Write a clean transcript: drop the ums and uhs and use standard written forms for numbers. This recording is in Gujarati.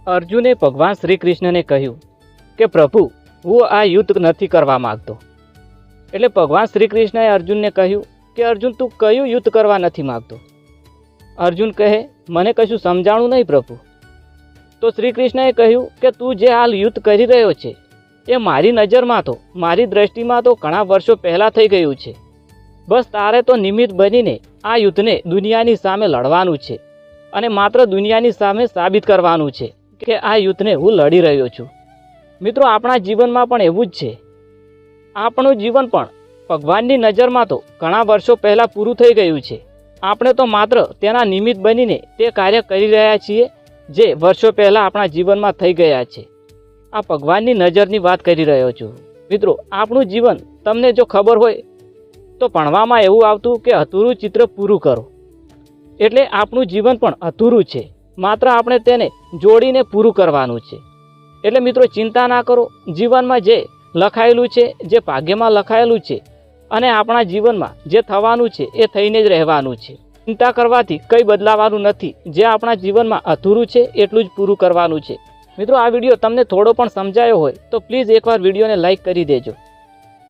અર્જુને ભગવાન શ્રી કૃષ્ણને કહ્યું કે પ્રભુ, હું આ યુદ્ધ નથી કરવા માગતો. એટલે ભગવાન શ્રી કૃષ્ણએ અર્જુનને કહ્યું કે અર્જુન, તું કયું યુદ્ધ કરવા નથી માગતો? અર્જુન કહે, મને કશું સમજાણું નહીં પ્રભુ. તો શ્રી કૃષ્ણએ કહ્યું કે તું જે હાલ યુદ્ધ કરી રહ્યો છે એ મારી નજરમાં તો, મારી દ્રષ્ટિમાં તો ઘણા વર્ષો પહેલાં થઈ ગયું છે. બસ તારે તો નિમિત્ત બનીને આ યુદ્ધને દુનિયાની સામે લડવાનું છે અને માત્ર દુનિયાની સામે સાબિત કરવાનું છે કે આ યુદ્ધને હું લડી રહ્યો છું. મિત્રો, આપણા જીવનમાં પણ એવું જ છે. આપણું જીવન પણ ભગવાનની નજરમાં તો ઘણા વર્ષો પહેલાં પૂરું થઈ ગયું છે. આપણે તો માત્ર તેના નિમિત્ત બનીને તે કાર્ય કરી રહ્યા છીએ જે વર્ષો પહેલાં આપણા જીવનમાં થઈ ગયા છે. આ ભગવાનની નજરની વાત કરી રહ્યો છું. મિત્રો, આપણું જીવન તમને જો ખબર હોય તો ભણવામાં એવું આવતું કે અધૂરું ચિત્ર પૂરું કરો. એટલે આપણું જીવન પણ અધૂરું છે, માત્ર આપણે તેને જોડીને પૂરું કરવાનું છે. એટલે મિત્રો, ચિંતા ના કરો. જીવનમાં જે લખાયેલું છે, જે ભાગ્યમાં લખાયેલું છે અને આપણા જીવનમાં જે થવાનું છે એ થઈને જ રહેવાનું છે. ચિંતા કરવાથી કંઈ બદલાવાનું નથી. જે આપણા જીવનમાં અધૂરું છે એટલું જ પૂરું કરવાનું છે. મિત્રો, આ વિડીયો તમને થોડો પણ સમજાયો હોય તો પ્લીઝ એકવાર વિડીયોને લાઈક કરી દેજો.